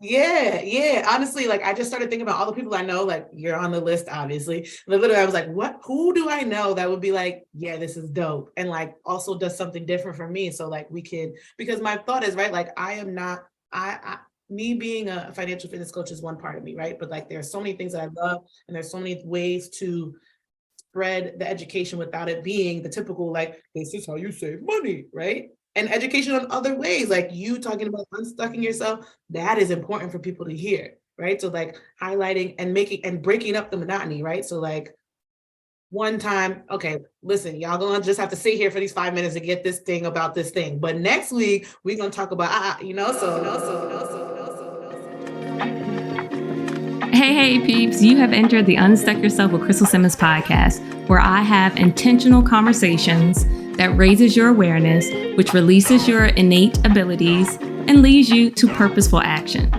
Yeah, yeah. Honestly, like I just started thinking about all the people I know, like you're on the list, obviously. And literally, I was like, who do I know that would be like, yeah, this is dope. And like also does something different for me. So like we could, because my thought is, right, like I am not, me being a financial fitness coach is one part of me, right? But like there's so many things that I love and there's so many ways to spread the education without it being the typical like this is how you save money, right? And education on other ways, like you talking about unstucking yourself, that is important for people to hear, right? So like highlighting and making and breaking up the monotony, right? So like one time, okay, listen, y'all gonna just have to sit here for these 5 minutes to get this thing about this thing. But next week we're gonna talk about Hey, peeps, you have entered the Unstuck Yourself with Crystal Simmons podcast, where I have intentional conversations that raises your awareness, which releases your innate abilities, and leads you to purposeful action.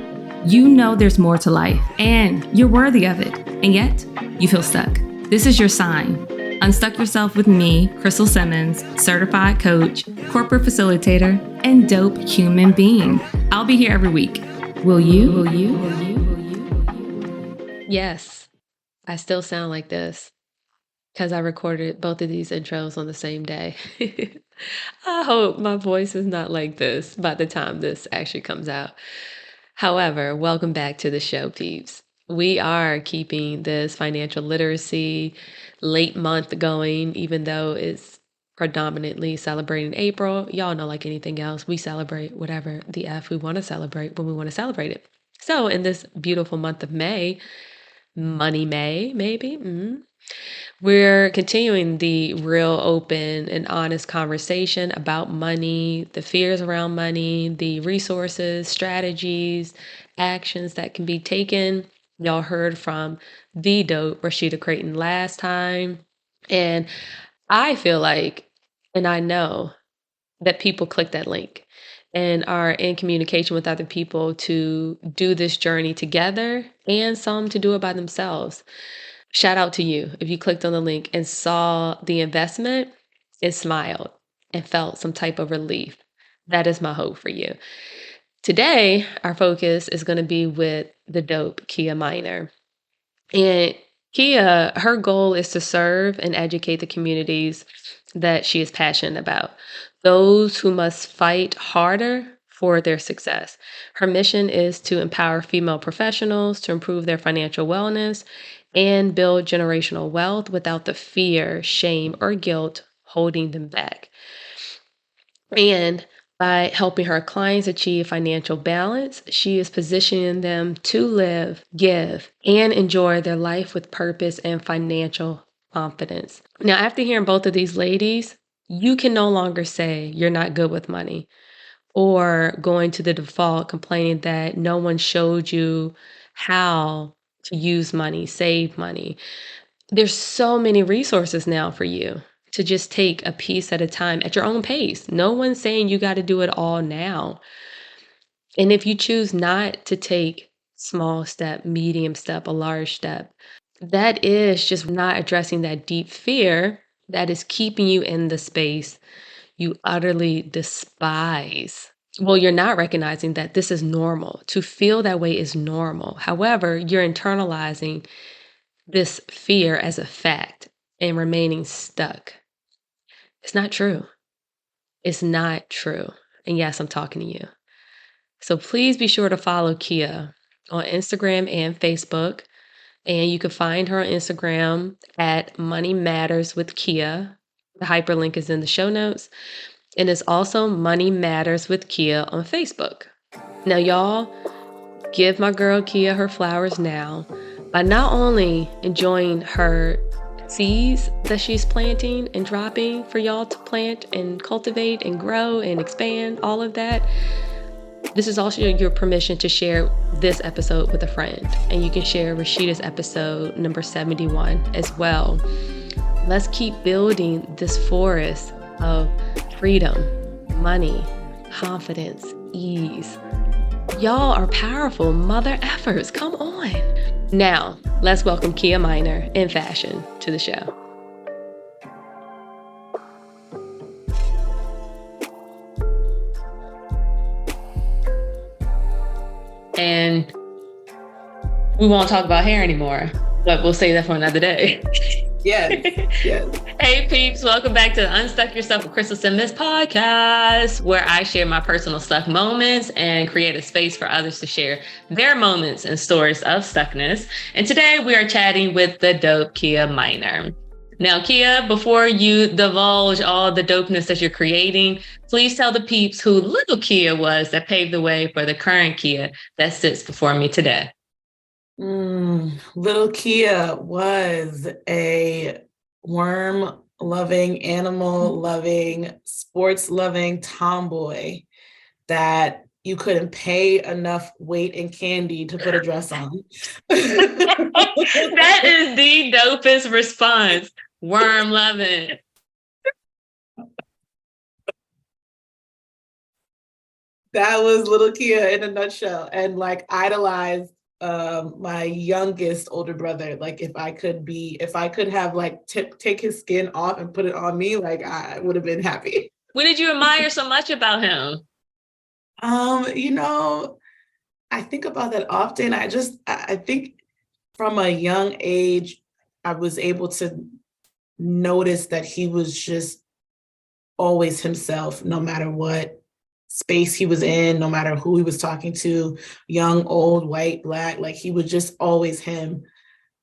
You know there's more to life, and you're worthy of it, and yet you feel stuck. This is your sign. Unstuck yourself with me, Crystal Simmons, certified coach, corporate facilitator, and dope human being. I'll be here every week. Will you? Yes, I still sound like this because I recorded both of these intros on the same day. I hope my voice is not like this by the time this actually comes out. However, welcome back to the show, peeps. We are keeping this financial literacy late month going, even though it's predominantly celebrating April. Y'all know, like anything else, we celebrate whatever the F we want to celebrate when we want to celebrate it. So, in this beautiful month of May, Money May, maybe. We're continuing the real open and honest conversation about money, the fears around money, the resources, strategies, actions that can be taken. Y'all heard from the dope Rashida Creighton last time. And I feel like, and I know that people click that link and are in communication with other people to do this journey together and some to do it by themselves. Shout out to you if you clicked on the link and saw the investment and smiled and felt some type of relief. That is my hope for you. Today, our focus is going to be with the dope Kia Miner. And Kia, her goal is to serve and educate the communities that she is passionate about, those who must fight harder for their success. Her mission is to empower female professionals to improve their financial wellness and build generational wealth without the fear, shame, or guilt holding them back. And by helping her clients achieve financial balance, she is positioning them to live, give, and enjoy their life with purpose and financial confidence. Now, after hearing both of these ladies, you can no longer say you're not good with money or going to the default complaining that no one showed you how to use money, save money. There's so many resources now for you to just take a piece at a time at your own pace. No one's saying you got to do it all now. And if you choose not to take small step, medium step, a large step, that is just not addressing that deep fear that is keeping you in the space you utterly despise. Well, you're not recognizing that this is normal. To feel that way is normal. However, you're internalizing this fear as a fact and remaining stuck. It's not true. It's not true. And yes, I'm talking to you. So please be sure to follow Kia on Instagram and Facebook. And you can find her on Instagram at Money Matters with Kia. The hyperlink is in the show notes. And it's also Money Matters with Kia on Facebook. Now, y'all, give my girl Kia her flowers now by not only enjoying her seeds that she's planting and dropping for y'all to plant and cultivate and grow and expand, all of that. This is also your permission to share this episode with a friend. And you can share Rashida's episode number 71 as well. Let's keep building this forest of freedom, money, confidence, ease. Y'all are powerful mother effers. Come on. Now, let's welcome Kia Miner in fashion to the show. And we won't talk about hair anymore, but we'll save that for another day. Yes. Hey peeps, welcome back to the Unstuck Yourself with Crystal Simmons podcast, where I share my personal stuck moments and create a space for others to share their moments and stories of stuckness. And today we are chatting with the dope Kia Minor. Now, Kia, before you divulge all the dopeness that you're creating, please tell the peeps who little Kia was that paved the way for the current Kia that sits before me today. Little Kia was a worm-loving, animal-loving, sports-loving tomboy that you couldn't pay enough weight and candy to put a dress on. That is the dopest response. Worm-loving. That was little Kia in a nutshell, and like idolized my youngest older brother. Like if I could have like take his skin off and put it on me, like I would have been happy. What did you admire so much about him? I think about that often. I think from a young age, I was able to notice that he was just always himself, no matter what space he was in, no matter who he was talking to, young, old, white, black, like he was just always him.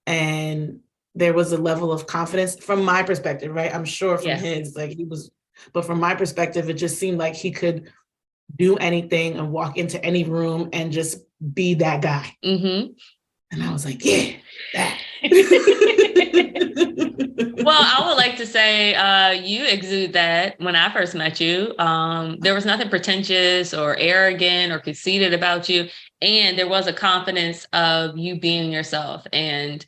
And there was a level of confidence from my perspective, right? I'm sure from his, like he was, but from my perspective, it just seemed like he could do anything and walk into any room and just be that guy. Mm-hmm. And I was like, yeah, that. Well, I would like to say you exude that when I first met you. There was nothing pretentious or arrogant or conceited about you. And there was a confidence of you being yourself. And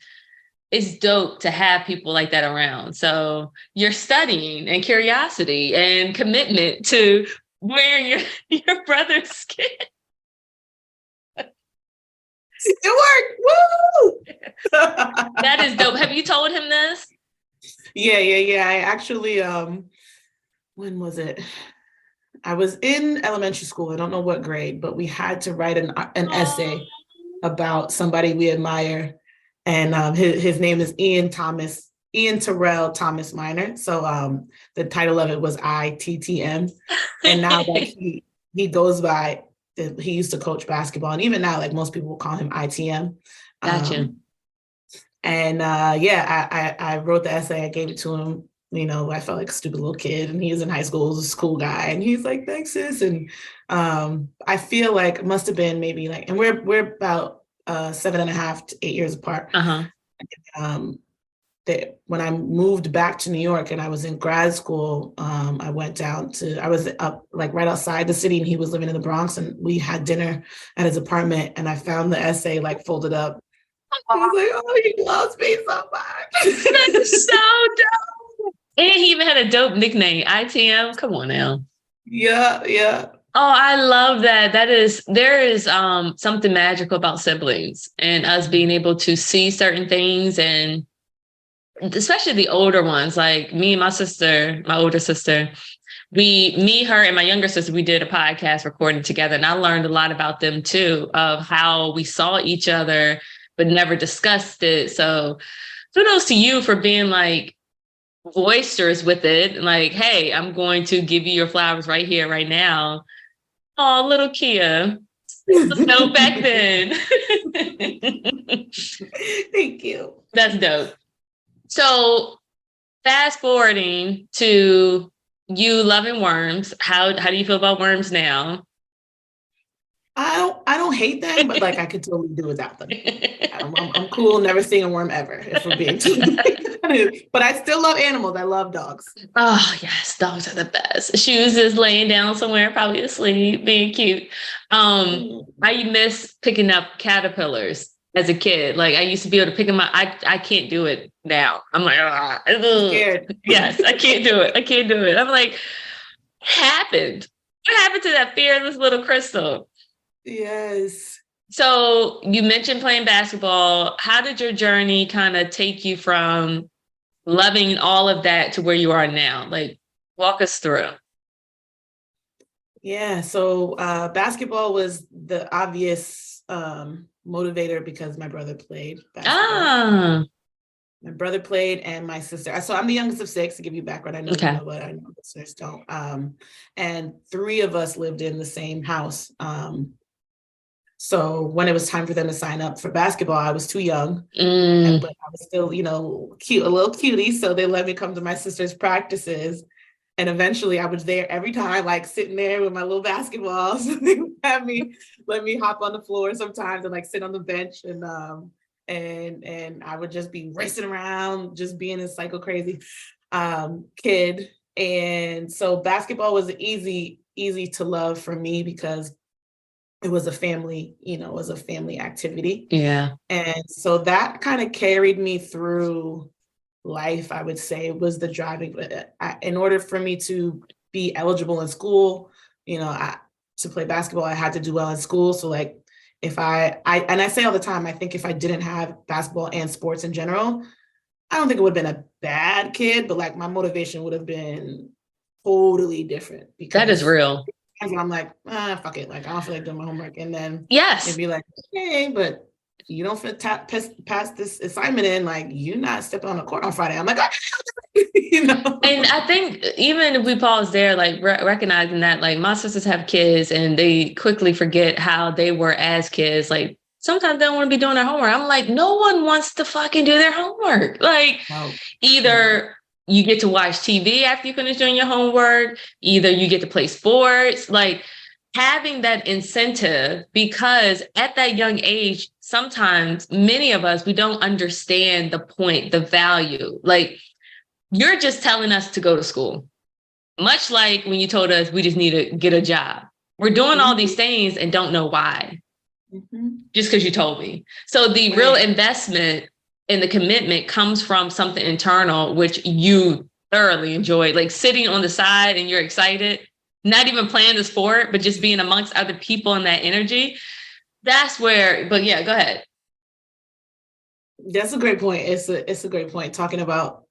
it's dope to have people like that around. So you're studying and curiosity and commitment to wearing your brother's skin. It worked. Woo! That is dope. Have you told him this? Yeah. I actually, when was it? I was in elementary school. I don't know what grade, but we had to write an essay about somebody we admire. And his name is Ian Terrell Thomas Minor. So the title of it was ITTM. And now like he goes by, he used to coach basketball. And even now, like most people will call him ITM. Gotcha. I wrote the essay. I gave it to him. You know, I felt like a stupid little kid, and he was in high school, was a school guy, and he's like, "Thanks, sis." And I feel like it must have been maybe like, and we're about 7.5 to 8 years apart. That when I moved back to New York and I was in grad school, I was up like right outside the city, and he was living in the Bronx, and we had dinner at his apartment, and I found the essay like folded up. I was like, oh, he loves me so much. That's so dope. And he even had a dope nickname, ITM. Come on now. Yeah. Oh, I love that. There is something magical about siblings and us being able to see certain things, and especially the older ones, like me and my sister, my older sister, me, her, and my younger sister, we did a podcast recording together, and I learned a lot about them too, of how we saw each other but never discussed it. So kudos to you for being like boisterous with it. Like, hey, I'm going to give you your flowers right here, right now. Oh, little Kia. No, back then. Thank you. That's dope. So fast forwarding to you loving worms. How do you feel about worms now? I don't hate them, but like I could totally do without them. I'm cool, never seeing a worm ever, if we're being totally. But I still love animals. I love dogs. Oh yes, dogs are the best. Shoes is laying down somewhere, probably asleep, being cute. I miss picking up caterpillars as a kid. Like I used to be able to pick them up. I can't do it now. I'm like, Scared. Yes, I can't do it. I'm like, what happened? What happened to that fearless little Crystal? Yes. So you mentioned playing basketball. How did your journey kind of take you from loving all of that to where you are now? Like, walk us through. Yeah. So basketball was the obvious motivator because my brother played basketball. My brother played and my sister. So I'm the youngest of 6, to give you background. I know you know, but I know listeners don't. And 3 of us lived in the same house. So when it was time for them to sign up for basketball, I was too young, but I was still, cute, a little cutie. So they let me come to my sister's practices. And eventually I was there every time, like sitting there with my little basketballs. They would let me hop on the floor sometimes and like sit on the bench, and I would just be racing around, just being a psycho crazy kid. And so basketball was easy to love for me because it was a family, activity. Yeah. And so that kind of carried me through life, I would say, was the driving. In order for me to be eligible in school, to play basketball, I had to do well in school. So like, if I say all the time, I think if I didn't have basketball and sports in general, I don't think it would have been a bad kid, but like my motivation would have been totally different. Because that is real. I'm like, fuck it. Like, I don't feel like doing my homework. And then it'd be like, okay, but you don't fit pass this assignment in, like, you're not stepping on the court on Friday. I'm like, And I think even if we pause there, like recognizing that, like, my sisters have kids and they quickly forget how they were as kids. Like, sometimes they don't want to be doing their homework. I'm like, no one wants to fucking do their homework. Like, either you get to watch TV after you finish doing your homework, either you get to play sports, like having that incentive, because at that young age, sometimes many of us, we don't understand the point, the value. Like, you're just telling us to go to school. Much like when you told us we just need to get a job. We're doing all these things and don't know why. Just because you told me. So the real investment and the commitment comes from something internal, which you thoroughly enjoy, like sitting on the side and you're excited, not even playing the sport, but just being amongst other people and that energy. That's where, but yeah, go ahead. That's a great point. It's a great point, talking about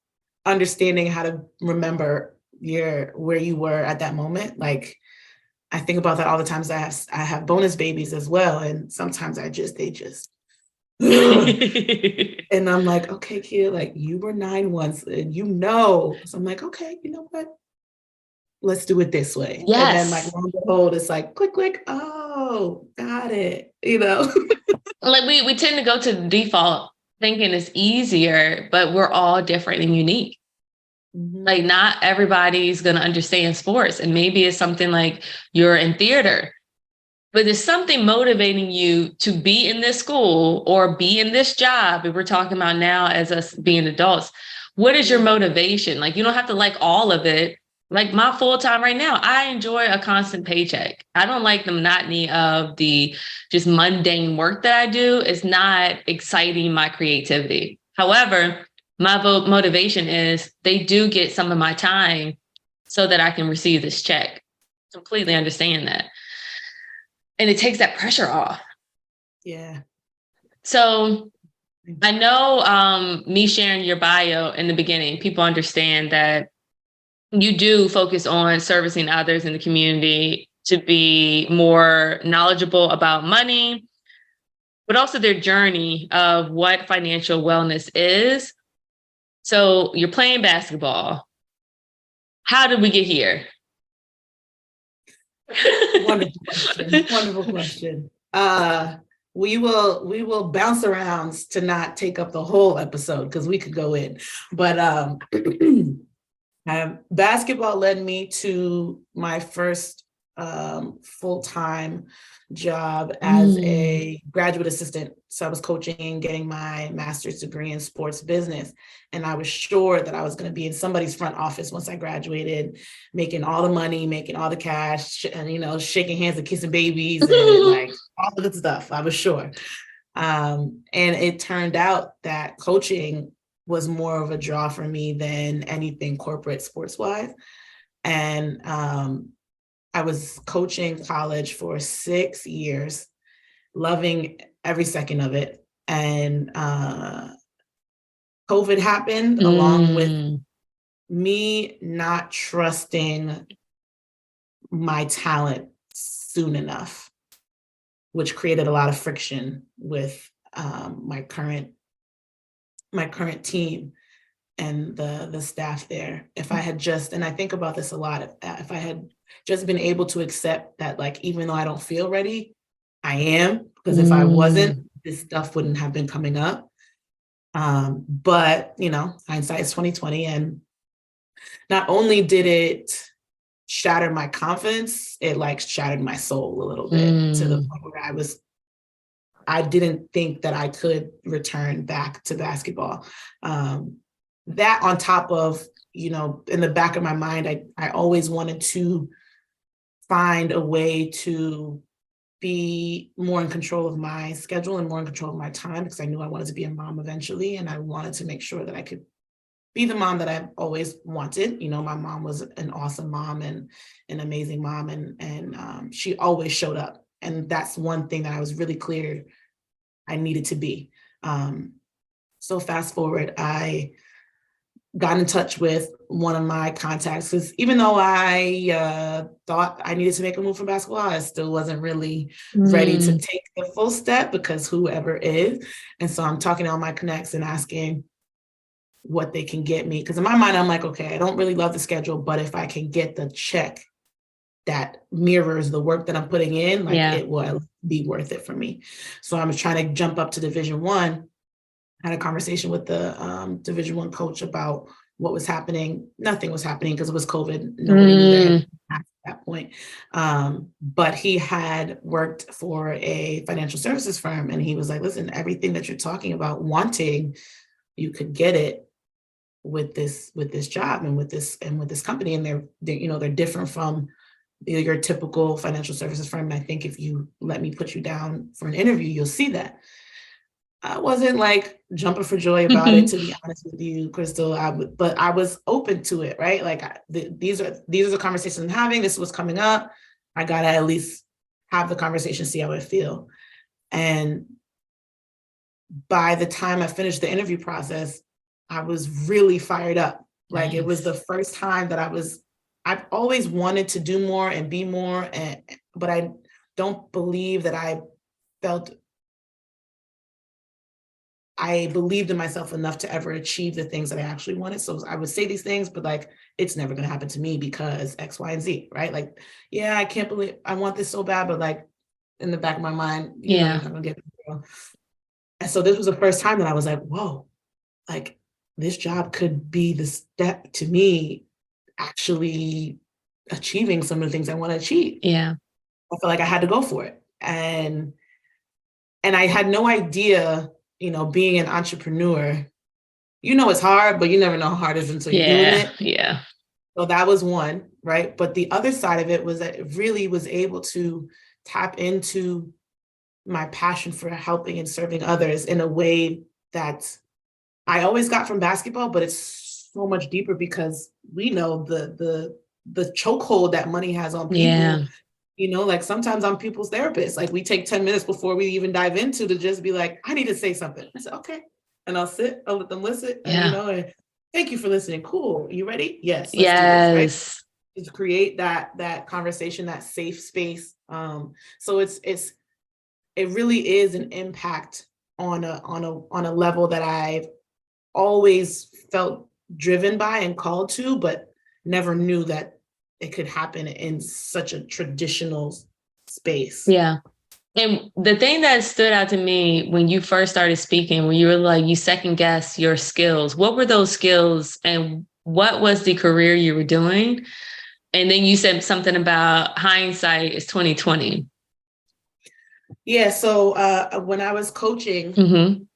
understanding how to remember where you were at that moment. Like, I think about that all the times. I have bonus babies as well, and sometimes they just and I'm like, okay, kid, like, you were 9 once, and so I'm like, okay, you know what? Let's do it this way. Yes. And then, like, lo and behold, it's like, click, oh, got it. Like, we tend to go to the default thinking it's easier, but we're all different and unique. Like, not everybody's going to understand sports. And maybe it's something like you're in theater, but there's something motivating you to be in this school or be in this job. If we're talking about now as us being adults, what is your motivation? Like, you don't have to like all of it. Like, my full time right now, I enjoy a constant paycheck. I don't like the monotony of the just mundane work that I do. It's not exciting my creativity. However, my motivation is they do get some of my time so that I can receive this check. Completely understand that. And it takes that pressure off. Yeah. So I know me sharing your bio in the beginning, people understand that you do focus on servicing others in the community to be more knowledgeable about money, but also their journey of what financial wellness is. So you're playing basketball. How did we get here? Wonderful question. We will bounce around to not take up the whole episode, because we could go in. But basketball led me to my first full-time job as a graduate assistant. So I was coaching and getting my master's degree in sports business. And I was sure that I was going to be in somebody's front office once I graduated, making all the money, making all the cash, and, shaking hands and kissing babies and like all of the stuff. I was sure. And it turned out that coaching was more of a draw for me than anything corporate sports wise. And I was coaching college for 6 years, loving every second of it. And COVID happened along with me not trusting my talent soon enough. which created a lot of friction with my current team and the staff there. If I had just, and I think about this a lot, if I had just been able to accept that, like, even though I don't feel ready, I am, because if I wasn't, this stuff wouldn't have been coming up. But, you know, hindsight is 2020. And not only did it shatter my confidence, it like shattered my soul a little bit to the point where I didn't think that I could return back to basketball. That on top of, you know, in the back of my mind, I always wanted to find a way to be more in control of my schedule and more in control of my time, because I knew I wanted to be a mom eventually. And I wanted to make sure that I could be the mom that I've always wanted. You know, my mom was an awesome mom and an amazing mom, and she always showed up. And that's one thing that I was really clear I needed to be. So fast forward, I got in touch with one of my contacts, because even though I thought I needed to make a move from basketball, I still wasn't really ready to take the full step, because whoever is. And so I'm talking to all my connects and asking what they can get me. Because in my mind, I'm like, okay, I don't really love the schedule, but if I can get the check that mirrors the work that I'm putting in, like it will be worth it for me. So I'm trying to jump up to Division I. I had a conversation with the Division I coach about what was happening. Nothing was happening because it was COVID. Nobody knew that at that point. But he had worked for a financial services firm, and he was like, listen, everything that you're talking about wanting, you could get it with this job and with this company. And they're you know, they're different from your typical financial services firm. And I think if you let me put you down for an interview, you'll see that. I wasn't like jumping for joy about it, to be honest with you, Crystal. But I was open to it, right? Like these are the conversations I'm having. This was coming up. I gotta at least have the conversation, see how I feel. And by the time I finished the interview process, I was really fired up. Like it was the first time that I've always wanted to do more and be more, but I don't believe that I believed in myself enough to ever achieve the things that I actually wanted. So I would say these things, but like, it's never going to happen to me because X, Y, and Z, right? Like, yeah, I can't believe I want this so bad, but like in the back of my mind, you know, you're not going to get it. And so this was the first time that I was like, whoa, like this job could be the step to me actually achieving some of the things I want to achieve. Yeah. I felt like I had to go for it. And I had no idea, you know, being an entrepreneur, you know, it's hard, but you never know how hard it is until you're doing it. Yeah. So that was one, right? But the other side of it was that it really was able to tap into my passion for helping and serving others in a way that I always got from basketball, but it's so much deeper because we know the chokehold that money has on people. Yeah. You know, like sometimes I'm people's therapist. Like we take 10 minutes before we even dive into to just be like, I need to say something. I said, okay. And I'll let them listen. And, you know, and thank you for listening. Cool. You ready? Yes. Let's do this, right? To create that conversation, that safe space. So it really is an impact on a level that I've always felt driven by and called to, but never knew that it could happen in such a traditional space. Yeah. And the thing that stood out to me when you first started speaking, when you were like, you second guess your skills, what were those skills and what was the career you were doing? And then you said something about hindsight is 2020. Yeah. So when I was coaching,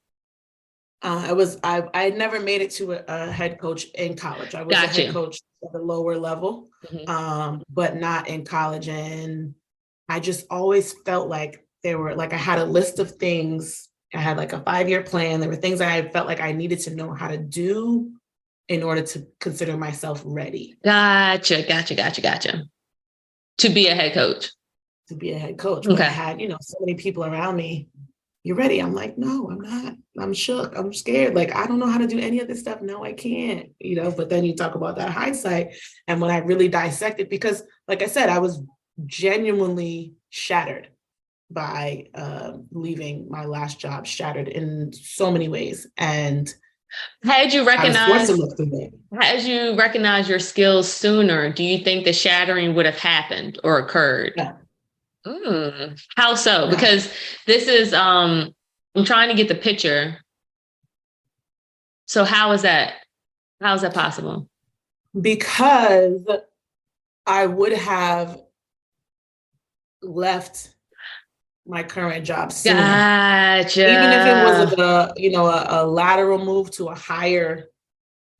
I had never made it to a head coach in college. I was a head coach at a lower level, but not in college. And I just always felt like I had a list of things. I had like a 5-year plan. There were things that I felt like I needed to know how to do in order to consider myself ready. Gotcha. To be a head coach. But I had, you know, so many people around me. You're ready. I'm like, no, I'm not. I'm shook. I'm scared. Like, I don't know how to do any of this stuff. No, I can't, you know, but then you talk about that hindsight. And when I really dissected, because like I said, I was genuinely shattered. by leaving my last job shattered in so many ways. And Had you I was forced to recognized look through that. As you recognize your skills sooner, do you think the shattering would have happened or occurred? Yeah. How so? Yeah. Because this is I'm trying to get the picture. So how is that? How is that possible? Because I would have left my current job sooner. Even if it was a lateral move to a higher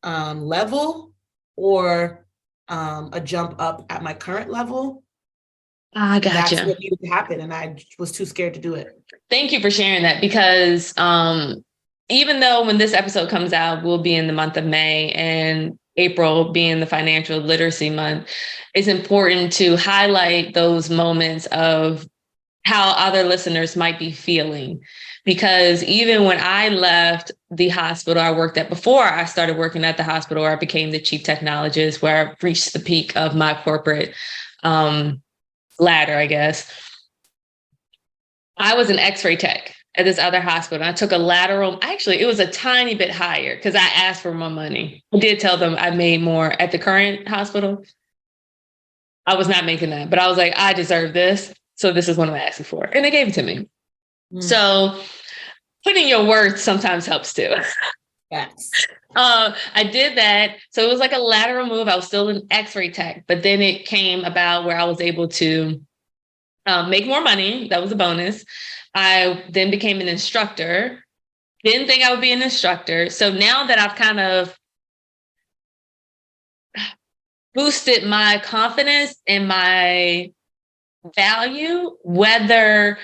level or a jump up at my current level, I that's gotcha. what needed to happen. And I was too scared to do it. Thank you for sharing that, because even though when this episode comes out, we'll be in the month of May, and April being the financial literacy month, it's important to highlight those moments of how other listeners might be feeling. Because even when I left the hospital I worked at before I started working at the hospital, where I became the chief technologist, where I reached the peak of my corporate ladder, I guess, I was an x-ray tech at this other hospital. I took a lateral, actually, it was a tiny bit higher because I asked for more money. I did tell them I made more at the current hospital. I was not making that, but I was like, I deserve this. So this is what I'm asking for. And they gave it to me. So putting your worth sometimes helps too. Yes. I did that. So it was like a lateral move. I was still an x-ray tech, but then it came about where I was able to make more money. That was a bonus. I then became an instructor. Didn't think I would be an instructor. So now that I've kind of boosted my confidence and my value, whether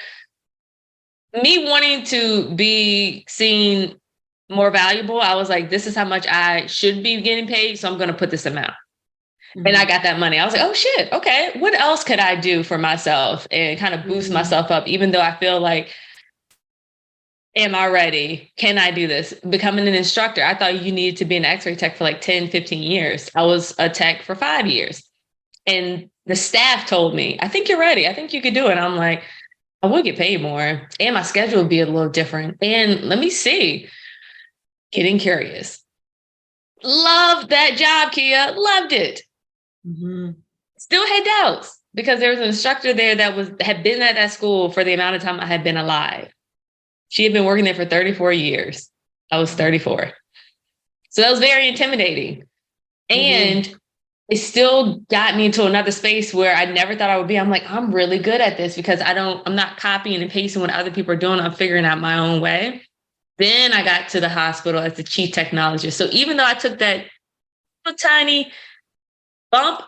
me wanting to be seen more valuable, I was like, this is how much I should be getting paid, so I'm going to put this amount. And I got that money. I was like, oh shit, okay, what else could I do for myself and kind of boost myself up, even though I feel like, am I ready? Can I do this? Becoming an instructor, I thought you needed to be an x-ray tech for like 10, 15 years. I was a tech for 5 years. And the staff told me, I think you're ready. I think you could do it. I'm like, I would get paid more and my schedule would be a little different. And let me see, getting curious. Loved that job, Kia. Loved it. Still had doubts because there was an instructor there that had been at that school for the amount of time I had been alive. She had been working there for 34 years. I was 34. So that was very intimidating. And it still got me into another space where I never thought I would be. I'm like, I'm really good at this because I'm not copying and pasting what other people are doing. I'm figuring out my own way. Then I got to the hospital as the chief technologist. So even though I took that little tiny bump,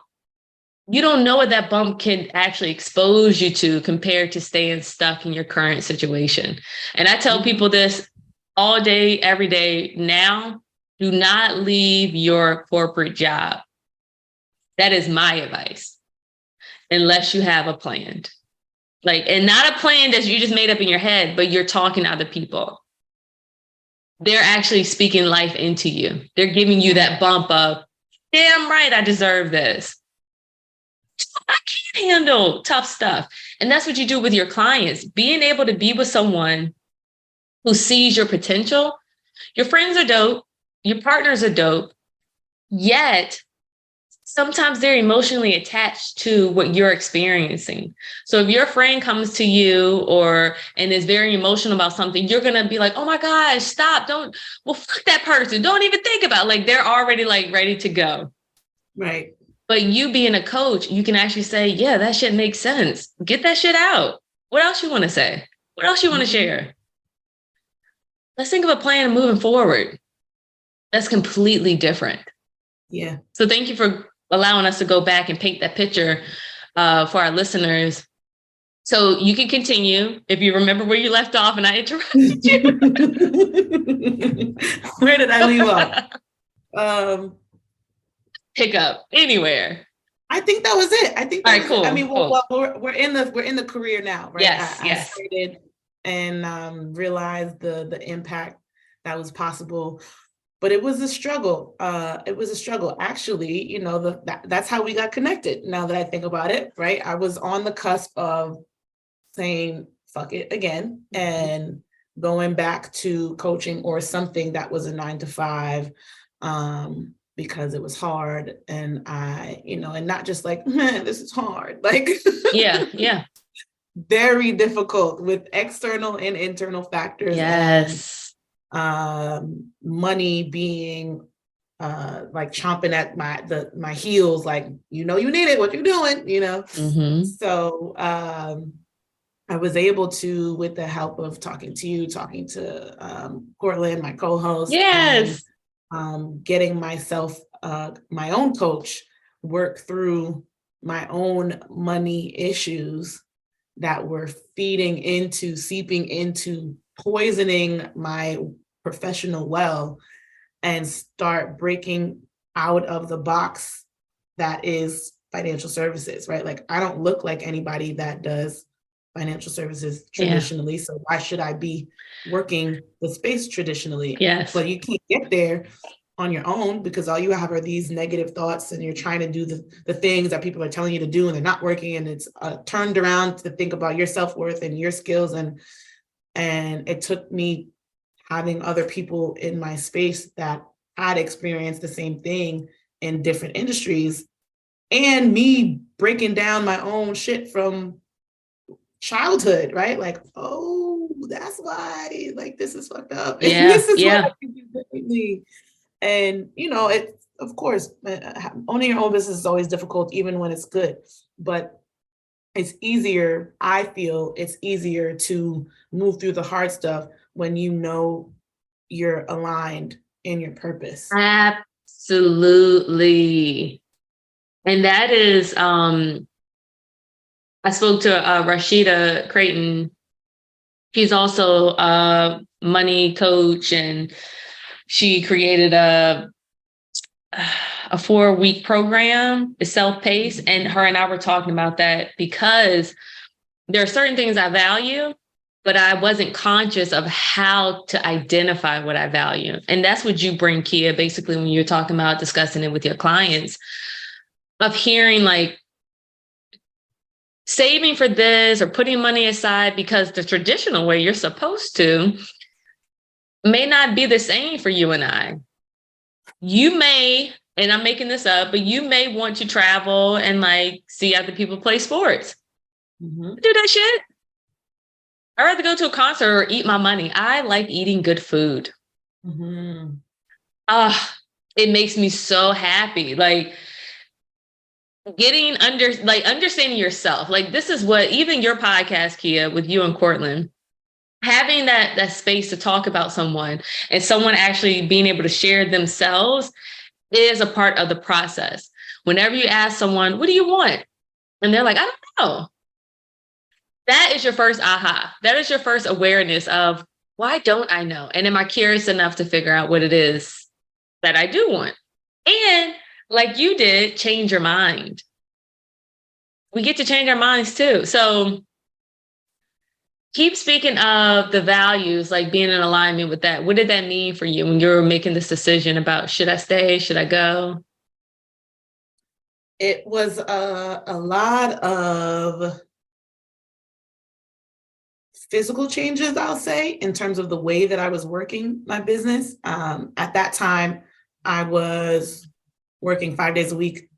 you don't know what that bump can actually expose you to compared to staying stuck in your current situation. And I tell people this all day, every day now, do not leave your corporate job. That is my advice, unless you have a plan. And not a plan that you just made up in your head, but you're talking to other people. They're actually speaking life into you. They're giving you that bump of, damn right, I deserve this. I can't handle tough stuff. And that's what you do with your clients. Being able to be with someone who sees your potential. Your friends are dope. Your partners are dope. Yet, sometimes they're emotionally attached to what you're experiencing. So if your friend comes to you and is very emotional about something, you're going to be like, oh my gosh, stop. Fuck that person. Don't even think about it. They're already ready to go. Right. But you being a coach, you can actually say, yeah, that shit makes sense. Get that shit out. What else you want to say? What else you want to share? Let's think of a plan moving forward. That's completely different. Yeah. So thank you for allowing us to go back and paint that picture for our listeners. So you can continue if you remember where you left off and I interrupted you. Where did I leave off? Pick up anywhere. I think that was it. I think that was cool. it. I mean, cool. we're in the career now, right? Yes, I started and realized the impact that was possible. But it was a struggle. Actually, that's how we got connected. Now that I think about it, right? I was on the cusp of saying, fuck it again and going back to coaching or something that was a 9 to 5, because it was hard. And I, and not just like, man, this is hard. Like, yeah. Very difficult with external and internal factors. Yes. And money being like chomping at my heels, like, you need it, what you doing, So I was able to, with the help of talking to Cortland, my co-host, yes, and getting myself my own coach, work through my own money issues that were seeping into poisoning my professional well, and start breaking out of the box that is financial services, right? Like, I don't look like anybody that does financial services traditionally. So why should I be working the space traditionally? Yes. But you can't get there on your own, because all you have are these negative thoughts, and you're trying to do the things that people are telling you to do, and they're not working. And it's turned around to think about your self-worth and your skills. And it took me having other people in my space that had experienced the same thing in different industries, and me breaking down my own shit from childhood, right? Like, oh, that's why, like, this is fucked up. Yeah, and this is yeah. what I can do differently. And, it, of course, owning your own business is always difficult, even when it's good. But it's easier, I feel it's easier to move through the hard stuff when you're aligned in your purpose. Absolutely. And that is, I spoke to Rashida Creighton. She's also a money coach, and she created a 4-week program, it's self-paced. And her and I were talking about that, because there are certain things I value, but I wasn't conscious of how to identify what I value. And that's what you bring, Kia, basically, when you're talking about discussing it with your clients, of hearing like saving for this or putting money aside because the traditional way you're supposed to may not be the same for you and I. You may, and I'm making this up, but you may want to travel and like see other people play sports. Do that shit. I'd rather go to a concert or eat my money. I like eating good food. It makes me so happy. Like understanding yourself. Like, this is what even your podcast, Kia, with you and Cortland, having that space to talk about someone, and someone actually being able to share themselves is a part of the process. Whenever you ask someone, what do you want? And they're like, I don't know. That is your first aha. That is your first awareness of, why don't I know? And am I curious enough to figure out what it is that I do want? And like you did, change your mind. We get to change our minds too. So keep speaking of the values, like being in alignment with that. What did that mean for you when you were making this decision about, should I stay? Should I go? It was a lot of physical changes, I'll say, in terms of the way that I was working my business. At that time, I was working 5 days a week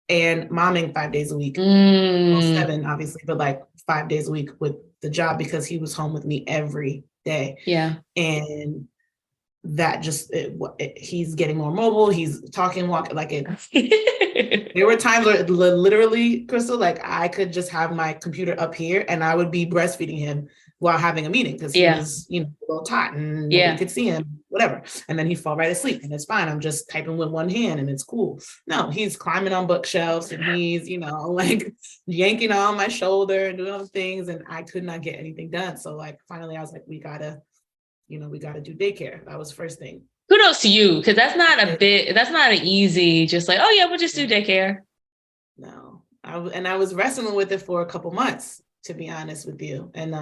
and momming 5 days a week. Well, 7, obviously, but like 5 days a week with the job, because he was home with me every day. Yeah. And that just, he's getting more mobile. He's talking, walking, like it. There were times where literally, Crystal, like I could just have my computer up here and I would be breastfeeding him while having a meeting, because he was, a little tight and nobody could see him, whatever. And then he'd fall right asleep, and it's fine. I'm just typing with one hand and it's cool. No, he's climbing on bookshelves, and he's, like yanking on my shoulder and doing other things. And I could not get anything done. So like, finally I was like, we gotta do daycare. That was the first thing. Kudos to you, because that's not an easy, just like, oh yeah, we'll just do daycare. No, I was wrestling with it for a couple months, to be honest with you. And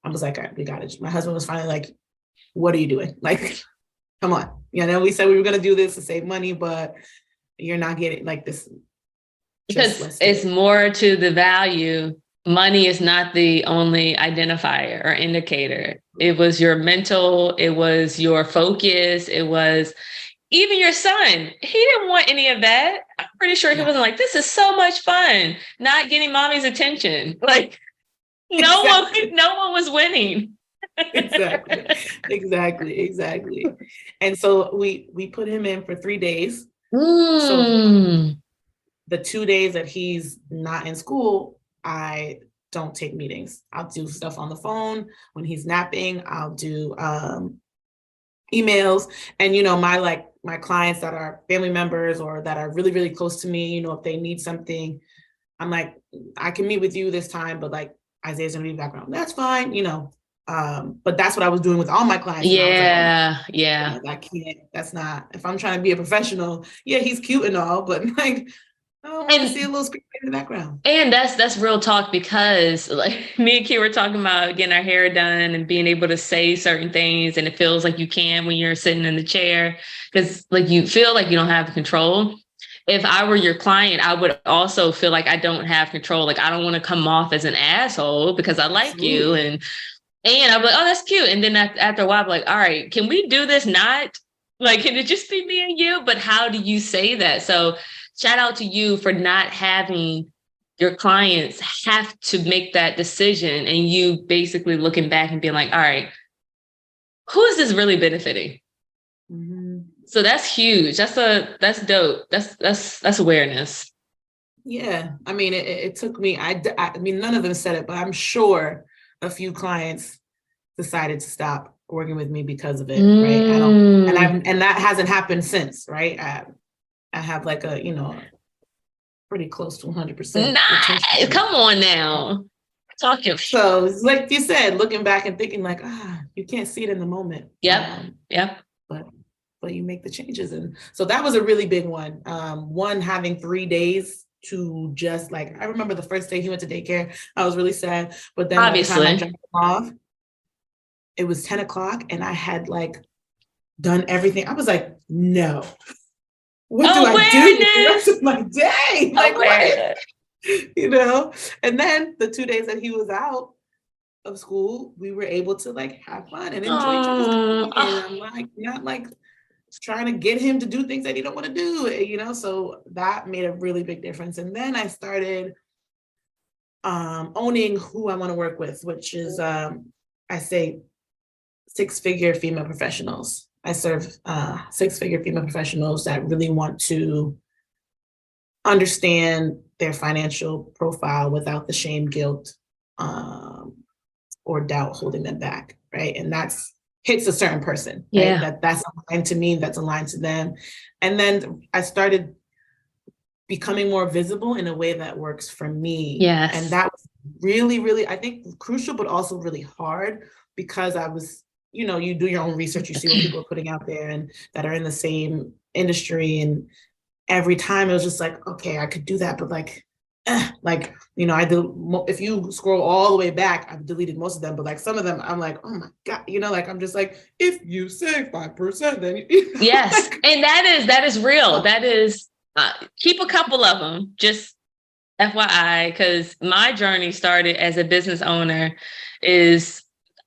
I was like, all right, we got it. My husband was finally like, what are you doing? Like, come on. We said we were going to do this to save money, but you're not getting like this. Because it's more to the value money is not the only identifier or indicator. It was your mental, it was your focus, it was even your son. He didn't want any of that. I'm pretty sure he wasn't like, this is so much fun, not getting mommy's attention. Like Exactly. no one was winning. Exactly. And so we put him in for 3 days. So Mm. the 2 days that he's not in school, I don't take meetings. I'll do stuff on the phone. When he's napping, I'll do emails. And my clients that are family members or that are really, really close to me, if they need something, I'm like, I can meet with you this time, but like Isaiah's gonna be background. That's fine, but that's what I was doing with all my clients. And I was like, oh, Yeah. I can't, that's not, if I'm trying to be a professional, yeah, he's cute and all, but like, I don't want to see a little screen in the background. And that's real talk, because like me and Key were talking about getting our hair done and being able to say certain things, and it feels like you can when you're sitting in the chair, because like you feel like you don't have control. If I were your client, I would also feel like I don't have control. Like I don't want to come off as an asshole because I like you, and I'm like, oh, that's cute. And then after a while, I'm like, all right, can we do this? Not like, can it just be me and you? But how do you say that? So shout out to you for not having your clients have to make that decision, and you basically looking back and being like, all right, who is this really benefiting? Mm-hmm. So that's huge. That's dope. That's awareness. Yeah. I mean, it took me, I mean, none of them said it, but I'm sure a few clients decided to stop working with me because of it. Right. And that hasn't happened since. Right. I have like pretty close to 100% retention. Come on now. Talking. So it's like you said, looking back and thinking like, you can't see it in the moment. Yep. But you make the changes. And so that was a really big one. One, having 3 days to just like, I remember the first day he went to daycare, I was really sad. But then obviously, by the time I dropped him off, it was 10 o'clock and I had like done everything. I was like, no. What do I do with the rest of my day? Like, what? And then the 2 days that he was out of school, we were able to like have fun and enjoy each other's company. And I'm like, not like trying to get him to do things that he don't want to do, so that made a really big difference. And then I started owning who I want to work with, which is, I say, 6-figure female professionals. I serve 6-figure female professionals that really want to understand their financial profile without the shame, guilt, or doubt holding them back, right? And that's hits a certain person, right? That's aligned to me, that's aligned to them. And then I started becoming more visible in a way that works for me. Yes. And that was really, really, I think, crucial, but also really hard, because I was, you do your own research, you see what people are putting out there and that are in the same industry. And every time it was just like, okay, I could do that, but I do. If you scroll all the way back, I've deleted most of them, but like some of them, I'm like, oh my God, I'm just like, if you say 5%, then yes, and that is real. That is keep a couple of them, just FYI, because my journey started as a business owner is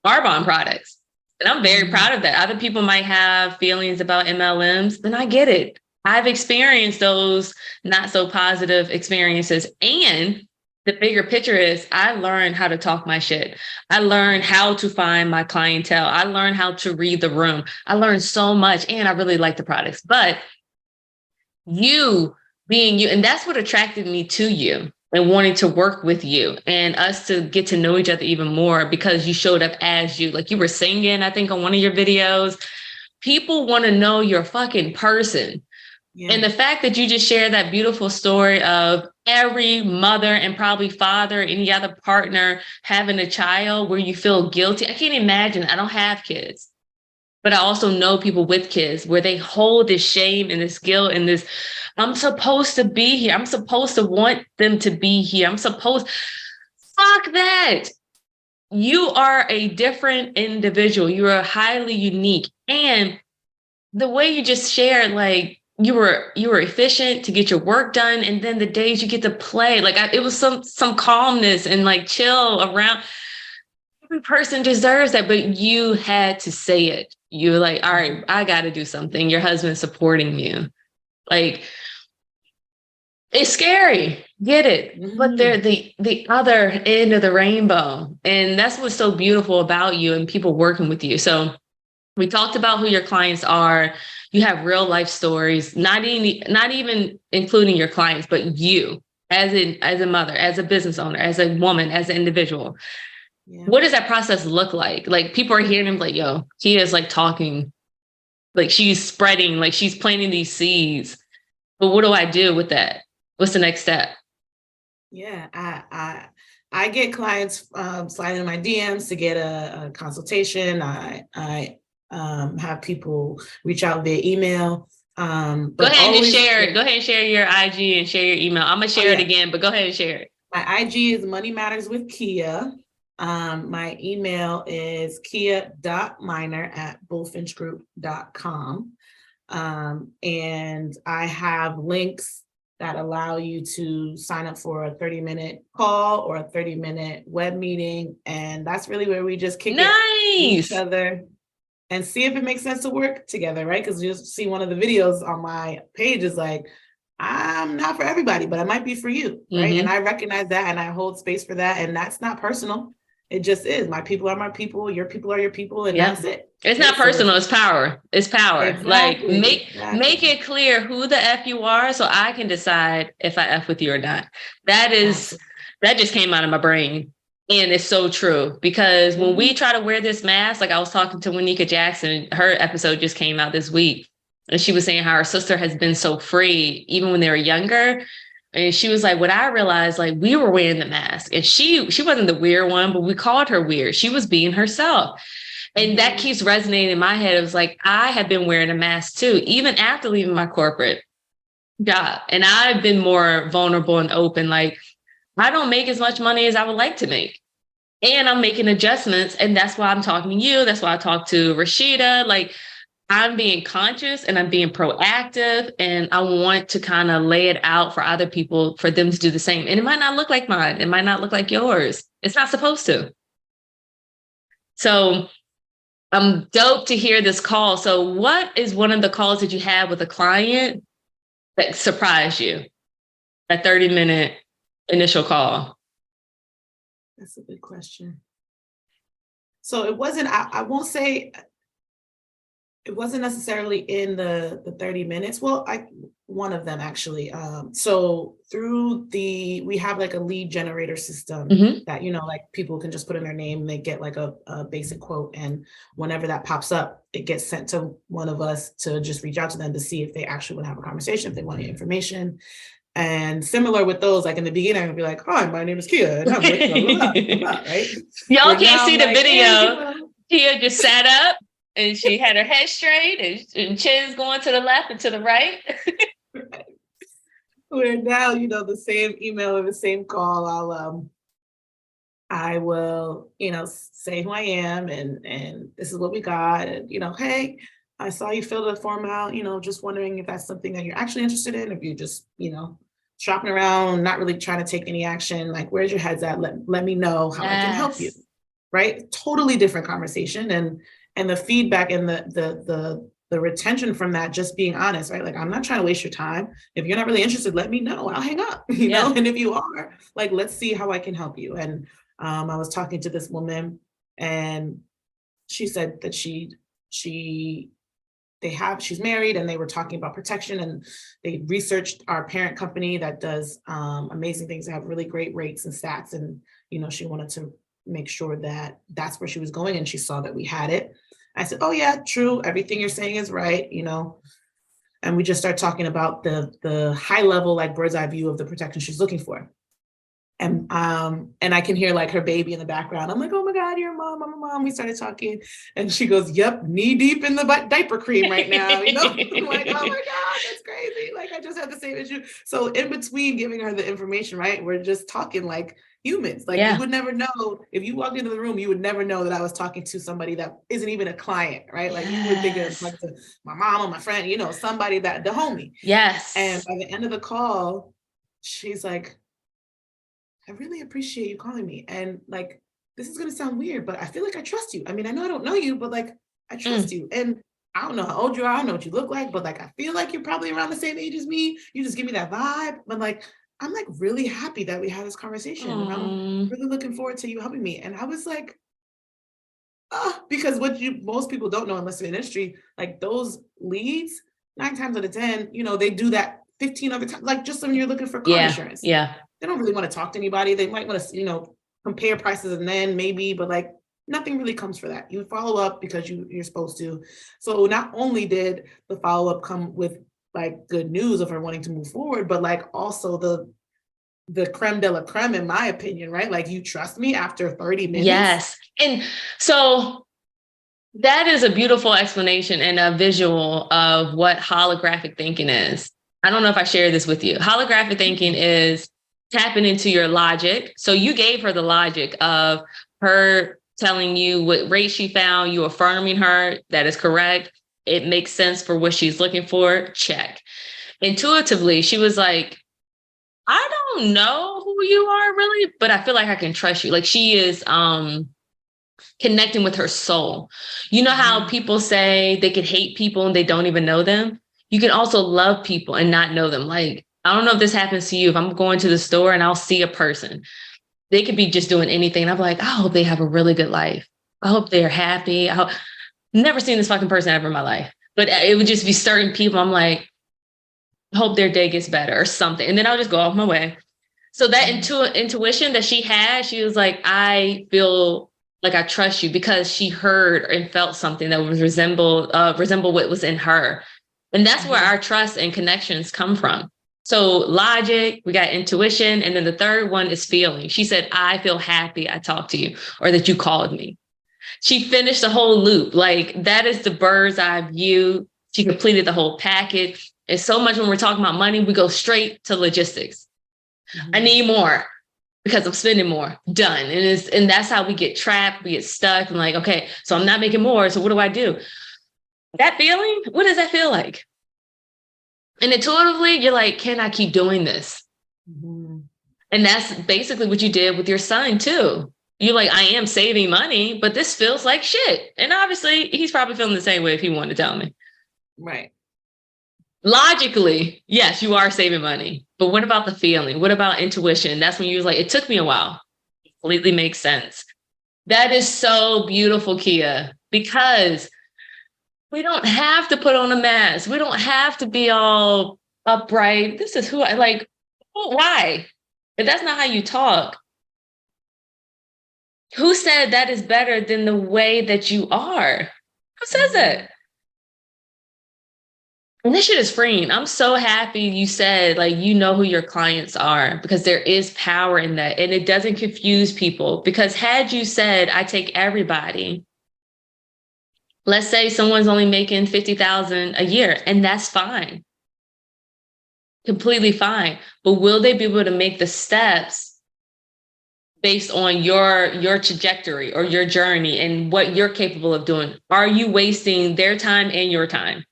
Arbonne products, and I'm very proud of that. Other people might have feelings about MLMs, and I get it. I've experienced those not so positive experiences. And the bigger picture is I learned how to talk my shit. I learned how to find my clientele. I learned how to read the room. I learned so much, and I really like the products. But you being you, and that's what attracted me to you and wanting to work with you and us to get to know each other even more, because you showed up as you. Like you were singing, I think, on one of your videos. People want to know you're a fucking person. Yeah. And the fact that you just shared that beautiful story of every mother and probably father, any other partner having a child where you feel guilty. I can't imagine. I don't have kids, but I also know people with kids where they hold this shame and this guilt and this, I'm supposed to be here. I'm supposed to want them to be here. Fuck that. You are a different individual. You are highly unique. And the way you just shared, like, you were efficient to get your work done. And then the days you get to play, like it was some calmness and like chill around. Every person deserves that, but you had to say it. You were like, all right, I got to do something. Your husband's supporting you. Like, it's scary. Get it. But they're the other end of the rainbow. And that's what's so beautiful about you and people working with you. So we talked about who your clients are. You have real life stories, not even including your clients, but you as a mother, as a business owner, as a woman, as an individual. Yeah. What does that process look like? Like people are hearing him like, yo, Kia's like talking, like she's spreading, like she's planting these seeds. But what do I do with that? What's the next step? Yeah, I get clients sliding in my DMs to get a consultation. I have people reach out via email. Go ahead and just share it. Go ahead and share your IG and share your email. I'm gonna share it again, but go ahead and share it. My IG is Money Matters with Kia. My email is kia.minor@bullfinchgroup.com. And I have links that allow you to sign up for a 30-minute call or a 30-minute web meeting. And that's really where we just kick it with each other and see if it makes sense to work together, right? Because you just see one of the videos on my page is like, I'm not for everybody, but I might be for you, right? And I recognize that and I hold space for that. And that's not personal. It just is. My people are my people. Your people are your people. And that's it. It's not personal. It's power. It's power. Exactly, like make it clear who the F you are so I can decide if I F with you or not. That just came out of my brain. And it's so true because when we try to wear this mask, like I was talking to Winika Jackson, her episode just came out this week. And she was saying how her sister has been so free, even when they were younger. And she was like, what I realized, like we were wearing the mask and she wasn't the weird one, but we called her weird. She was being herself. And that keeps resonating in my head. It was like, I have been wearing a mask too, even after leaving my corporate job. And I've been more vulnerable and open. Like I don't make as much money as I would like to make. And I'm making adjustments. And that's why I'm talking to you. That's why I talked to Rashida. Like I'm being conscious and I'm being proactive and I want to kind of lay it out for other people for them to do the same. And it might not look like mine. It might not look like yours. It's not supposed to. So I'm dope to hear this call. So what is one of the calls that you had with a client that surprised you? A 30-minute initial call. That's a good question. So it wasn't, I won't say, it wasn't necessarily in the 30 minutes. Well, one of them actually. So through we have like a lead generator system that, like people can just put in their name and they get like a basic quote. And whenever that pops up, it gets sent to one of us to just reach out to them to see if they actually want to have a conversation, if they want any information. And similar with those, like in the beginning, I'm gonna be like, hi, my name is Kia. And I'm like, blah, blah, blah, right? Y'all can't see the video. Kia just sat up. And she had her head straight and chin's going to the left and to the right. Where now, the same email or the same call, I will, say who I am and this is what we got. And, hey, I saw you fill the form out, just wondering if that's something that you're actually interested in, if you're just, shopping around, not really trying to take any action, like, where's your head's at? Let me know how I can help you, right? Totally different conversation. And the feedback and the retention from that, just being honest, right? Like, I'm not trying to waste your time. If you're not really interested, let me know. I'll hang up, you know? And if you are, like, let's see how I can help you. And I was talking to this woman and she said that she's married and they were talking about protection and they researched our parent company that does amazing things. They have really great rates and stats. And, she wanted to make sure that that's where she was going. And she saw that we had it. I said, oh yeah, true. Everything you're saying is right. And we just start talking about the high level, like bird's eye view of the protection she's looking for. And I can hear like her baby in the background. I'm like, oh my God, you're a mom, I'm a mom. We started talking and she goes, yep, knee deep in the diaper cream right now. I'm like, oh my God, that's crazy. Like I just had the same issue. So in between giving her the information, right, we're just talking like, humans. Like you would never know if you walked into the room, you would never know that I was talking to somebody that isn't even a client, right? Like you would think of talking to my mom or my friend, you know, somebody that the homie. Yes. And by the end of the call, she's like, I really appreciate you calling me. And like, this is going to sound weird, but I feel like I trust you. I mean, I know I don't know you, but like, I trust you. And I don't know how old you are. I don't know what you look like, but like, I feel like you're probably around the same age as me. You just give me that vibe. But like, I'm like really happy that we had this conversation. And I'm really looking forward to you helping me. And I was like, because what most people don't know unless they're in the industry, like those leads, 9 times out of 10, you know, they do that 15 other times, like just when you're looking for car insurance. Yeah. They don't really want to talk to anybody. They might want to, you know, compare prices and then maybe, but like nothing really comes for that. You follow up because you're supposed to. So not only did the follow-up come with like good news of her wanting to move forward, but like also the creme de la creme, in my opinion, right? Like you trust me after 30 minutes. Yes. And so that is a beautiful explanation and a visual of what holographic thinking is. I don't know if I shared this with you. Holographic thinking is tapping into your logic. So you gave her the logic of her telling you what rate she found, you affirming her, that is correct. It makes sense for what she's looking for. Check. Intuitively, she was like, I don't know who you are really, but I feel like I can trust you. Like she is connecting with her soul. You know how people say they could hate people and they don't even know them? You can also love people and not know them. Like, I don't know if this happens to you. If I'm going to the store and I'll see a person, they could be just doing anything. And I'm like, I hope they have a really good life. I hope they're happy. Never seen this fucking person ever in my life. But it would just be certain people. I'm like, hope their day gets better or something. And then I'll just go off my way. So that intuition that she had, she was like, I feel like I trust you, because she heard and felt something that was resemble what was in her. And that's where our trust and connections come from. So logic, we got intuition. And then the third one is feeling. She said, I feel happy I talked to you, or that you called me. She finished the whole loop. Like that is the bird's eye view. She completed the whole package. And so much when we're talking about money, we go straight to logistics. I need more because I'm spending more. Done. And that's how we get trapped. We get stuck and like, okay, so I'm not making more. So what do I do? That feeling, what does that feel like? And intuitively, you're like, can I keep doing this? And that's basically what you did with your son too. You're like, I am saving money, but this feels like shit. And obviously he's probably feeling the same way if he wanted to tell me. Right. Logically, yes, you are saving money. But what about the feeling? What about intuition? That's when you was like, it took me a while. It completely makes sense. That is so beautiful, Kia, because we don't have to put on a mask. We don't have to be all upright. This is who I like. Why? If that's not how you talk, who said that is better than the way that you are? Who says it? And this shit is freeing. I'm so happy you said, like, you know who your clients are, because there is power in that. And it doesn't confuse people, because had you said, I take everybody, let's say someone's only making $50,000 a year, and that's fine. Completely fine. But will they be able to make the steps based on your trajectory or your journey and what you're capable of doing? Are you wasting their time and your time?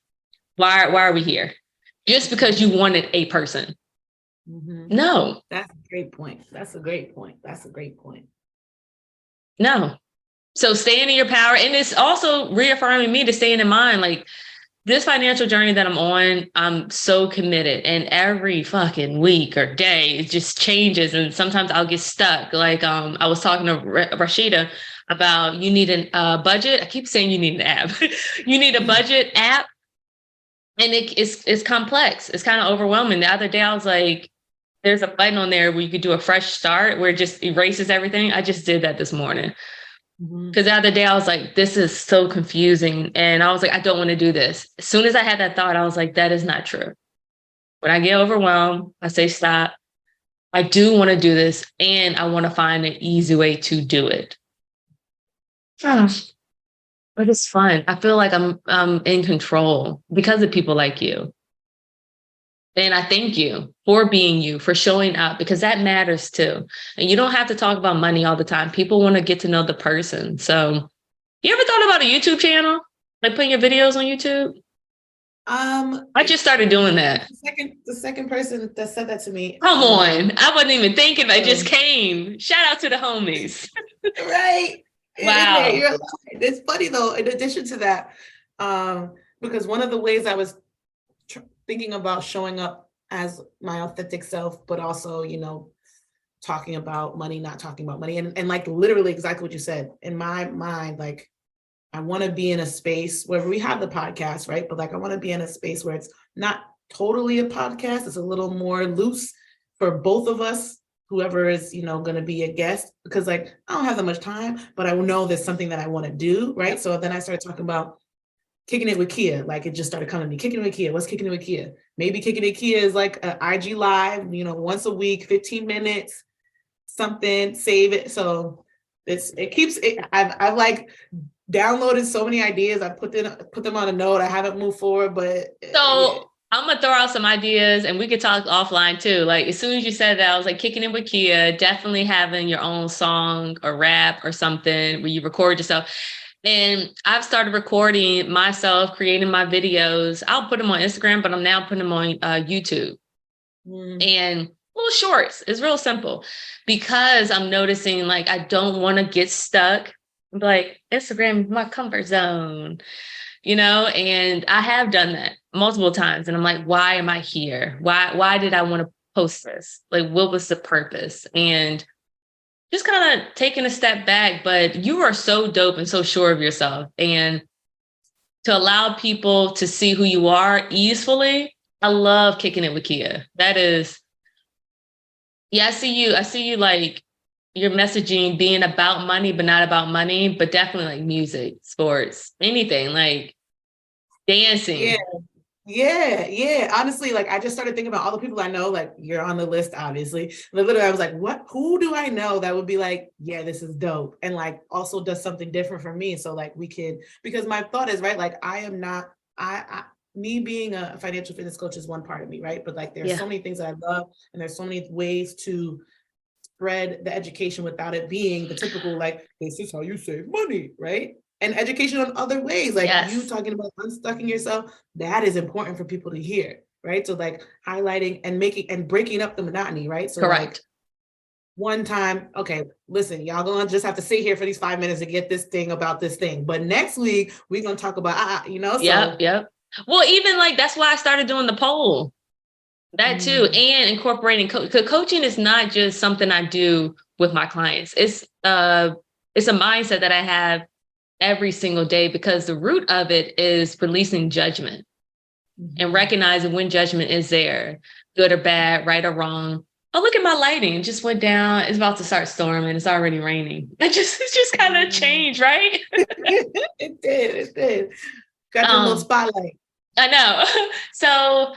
Why are we here? Just because you wanted a person? No. That's a great point. That's a great point. That's a great point. No. So staying in your power. And it's also reaffirming me to staying in mind, like, this financial journey that I'm on, I'm so committed. And every fucking week or day, it just changes. And sometimes I'll get stuck. Like I was talking to Rashida about, you need a budget. I keep saying you need an app. You need a budget app. And it's complex. It's kind of overwhelming. The other day, I was like, there's a button on there where you could do a fresh start where it just erases everything. I just did that this morning. Because the other day I was like, this is so confusing. And I was like, I don't want to do this. As soon as I had that thought, I was like, that is not true. When I get overwhelmed, I say, stop. I do want to do this. And I want to find an easy way to do it. But it's fun. I feel like I'm in control because of people like you. And I thank you for being you, for showing up, because that matters too. And you don't have to talk about money all the time. People want to get to know the person. So you ever thought about a YouTube channel? Like putting your videos on YouTube? I just started doing that. The second person that said that to me. Come on. I wasn't even thinking. It just So- came. Shout out to the homies. Right. Wow. You're right. It's funny though, in addition to that, because one of the ways I was thinking about showing up as my authentic self, but also, you know, talking about money, not talking about money, and like literally exactly what you said. In my mind, like I want to be in a space where we have the podcast, right? But like I want to be in a space where it's not totally a podcast. It's a little more loose for both of us, whoever is, you know, going to be a guest, because like I don't have that much time, but I know there's something that I want to do, right? So then I started talking about kicking it with Kia. Like it just started coming to me. Kicking it with Kia. What's kicking it with Kia? Maybe kicking it with Kia is like an IG live, you know, once a week, 15 minutes, something, save it. So it keeps it. I've like downloaded so many ideas. I put them on a note. I haven't moved forward, but So yeah. I'm gonna throw out some ideas and we could talk offline too. Like as soon as you said that, I was like kicking it with Kia, definitely having your own song or rap or something where you record yourself. And I've started recording myself, creating my videos. I'll put them on Instagram, but I'm now putting them on YouTube. And little shorts. It's real simple because I'm noticing like I don't want to get stuck. Like Instagram, my comfort zone, you know, and I have done that multiple times. And I'm like, why am I here? Why did I want to post this? Like, what was the purpose? And just kind of taking a step back, but you are so dope and so sure of yourself. And to allow people to see who you are easefully, I love kicking it with Kia. That is, yeah, I see you like your messaging being about money, but not about money, but definitely like music, sports, anything like dancing. Yeah. Yeah. Honestly, like I just started thinking about all the people I know, like you're on the list, obviously. But literally, I was like, who do I know that would be like, yeah, this is dope. And like also does something different for me. So like we could, because my thought is, right, like I am not, me being a financial fitness coach is one part of me, right? But like there's so many things that I love and there's so many ways to spread the education without it being the typical, like, this is how you save money, right? And education on other ways, like you talking about unstucking yourself, that is important for people to hear, right? So like highlighting and making and breaking up the monotony, right? So like one time, okay, listen, y'all gonna just have to sit here for these 5 minutes to get this thing about this thing. But next week we're gonna talk about you know, so Yep. Well, even like that's why I started doing the poll. That too, and incorporating coaching is not just something I do with my clients. It's a mindset that I have every single day because the root of it is releasing judgment and recognizing when judgment is there, good or bad, right or wrong. Oh, look at my lighting. It just went down. It's about to start storming. It's already raining. It's just kind of changed, right? It did. Got your little spotlight. I know. So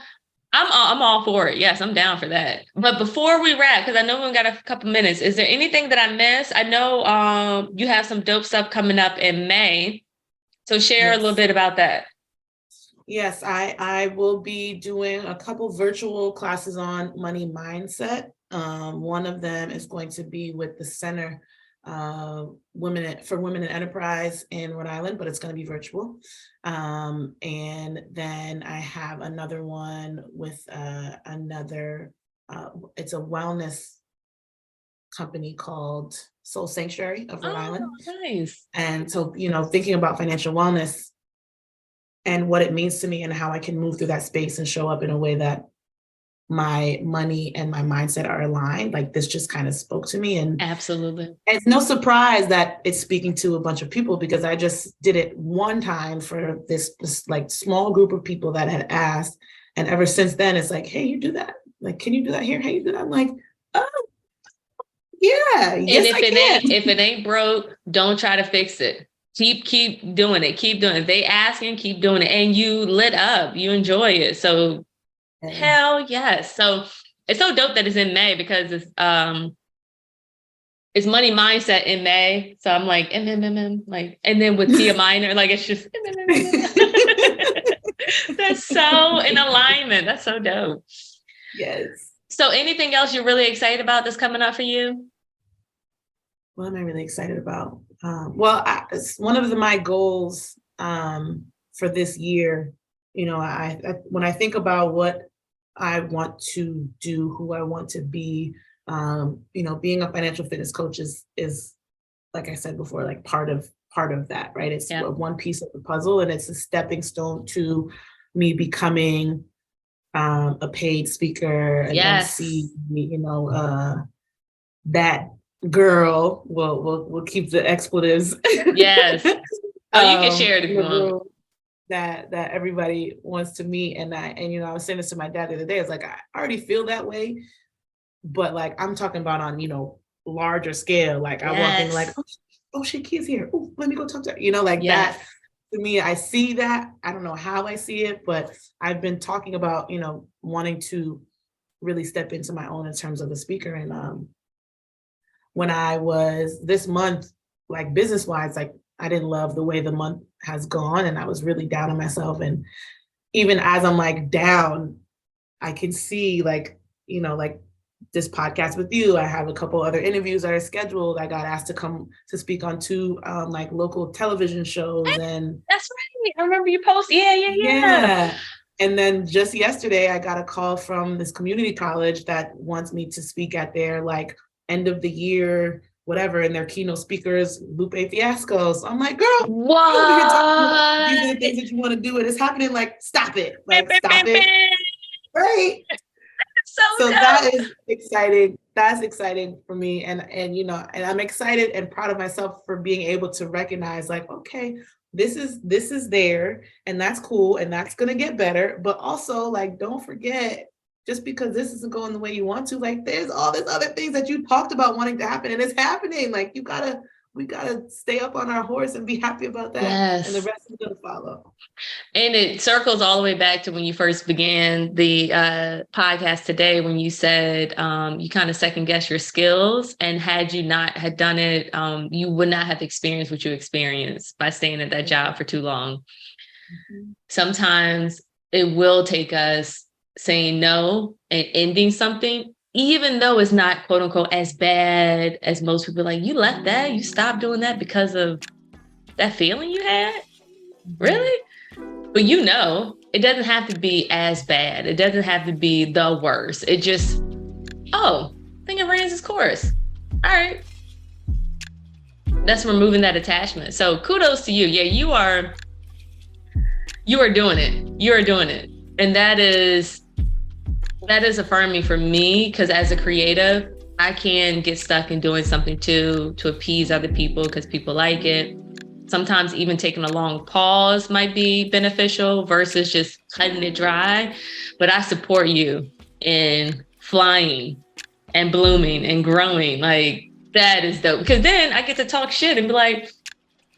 I'm all for it. Yes, I'm down for that. But before we wrap, because I know we've got a couple minutes, is there anything that I missed? I know you have some dope stuff coming up in May. So share a little bit about that. Yes, I will be doing a couple virtual classes on money mindset. One of them is going to be with the Center Women in Enterprise in Rhode Island, but it's going to be virtual. And then I have another one with it's a wellness company called Soul Sanctuary of Rhode Island. Nice. And so, you know, thinking about financial wellness and what it means to me and how I can move through that space and show up in a way that my money and my mindset are aligned. Like this just kind of spoke to me. And absolutely. It's no surprise that it's speaking to a bunch of people because I just did it one time for this like small group of people that had asked. And ever since then, it's like, hey, you do that. Like, can you do that here? Hey, you do that? I'm like, oh, yeah. And yes, if it ain't broke, don't try to fix it. Keep doing it. Keep doing it. If they asking, keep doing it. And you lit up. You enjoy it. So hell yes. So it's so dope that it's in May because it's money mindset in May. So I'm like, like, and then with Tia Minor, like it's just that's so in alignment. That's so dope. Yes. So anything else you're really excited about that's coming up for you? What am I really excited about? It's one of my goals for this year. You know, I when I think about what I want to do, who I want to be, you know, being a financial fitness coach is like I said before, like part of that, right? It's one piece of the puzzle, and it's a stepping stone to me becoming a paid speaker, an MC, you know, that girl. We'll keep the expletives. Yes. Oh, you can share it if you want. That everybody wants to meet. And you know, I was saying this to my dad the other day. It's like, I already feel that way, but like, I'm talking about on, you know, larger scale. Like I walk in like, oh shit, Kia's here. Oh, let me go talk to her. You know, like that. To me, I see that. I don't know how I see it, but I've been talking about, you know, wanting to really step into my own in terms of a speaker. And when I was this month, like business-wise, like I didn't love the way the month has gone, and I was really down on myself. And even as I'm like down, I can see like, you know, like this podcast with you. I have a couple other interviews that are scheduled. I got asked to come to speak on 2 like local television shows. And that's right. I remember you post. Yeah. And then just yesterday, I got a call from this community college that wants me to speak at their like end of the year, whatever, and their keynote speakers, Lupe Fiasco. So I'm like, girl, what? These are the things that you want to do, and it's happening. Like, stop it. Like, stop it. Right. So that is exciting. That's exciting for me. And you know, and I'm excited and proud of myself for being able to recognize like, okay, this is there, and that's cool, and that's gonna get better. But also, like, don't forget, just because this isn't going the way you want to, like, there's all this other things that you talked about wanting to happen, and it's happening. Like, we gotta stay up on our horse and be happy about that. Yes. And the rest is gonna follow. And it circles all the way back to when you first began the podcast today, when you said you kind of second guess your skills, and had you not had done it, you would not have experienced what you experienced by staying at that job for too long. Mm-hmm. Sometimes it will take us saying no and ending something, even though it's not quote unquote as bad as most people. Like, you left that, you stopped doing that because of that feeling you had? Really? But you know, it doesn't have to be as bad. It doesn't have to be the worst. It just, I think it ran its course. All right. That's removing that attachment. So kudos to you. Yeah, you are doing it. You are doing it. And that is affirming for me, because as a creative, I can get stuck in doing something to appease other people because people like it. Sometimes even taking a long pause might be beneficial versus just cutting it dry. But I support you in flying and blooming and growing. Like, that is dope. Because then I get to talk shit and be like,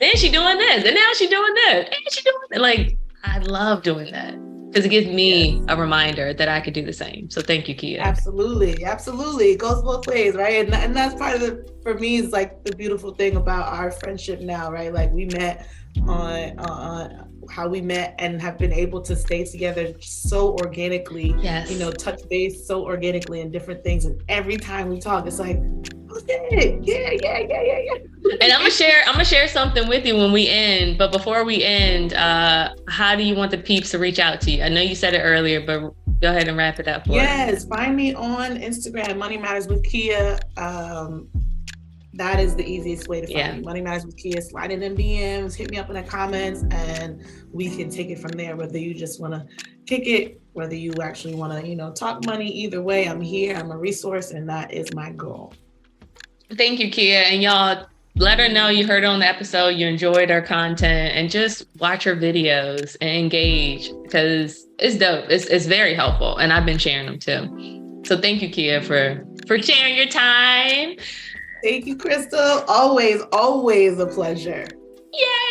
then she doing this, and now she doing this, and she doing that. Like, I love doing that because it gives me a reminder that I could do the same. So thank you, Kia. Absolutely. It goes both ways, right? And that's part of for me, is like the beautiful thing about our friendship now, right? Like, we met on how we met and have been able to stay together so organically. Yes. You know, touch base so organically in different things. And every time we talk, it's like, okay, yeah. And I'm gonna share something with you when we end. But before we end, how do you want the peeps to reach out to you? I know you said it earlier, but go ahead and wrap it up for us. Yes, find me on Instagram, Money Matters with Kia. That is the easiest way to find me. Money Matters with Kia. Slide in them DMs, hit me up in the comments, and we can take it from there. Whether you just want to kick it, whether you actually want to, you know, talk money, either way, I'm here. I'm a resource, and that is my goal. Thank you, Kia. And y'all, let her know you heard on the episode, you enjoyed our content, and just watch her videos and engage, because it's dope. It's very helpful, and I've been sharing them too. So thank you, Kia, for sharing your time. Thank you, Crystal. Always a pleasure. Yay!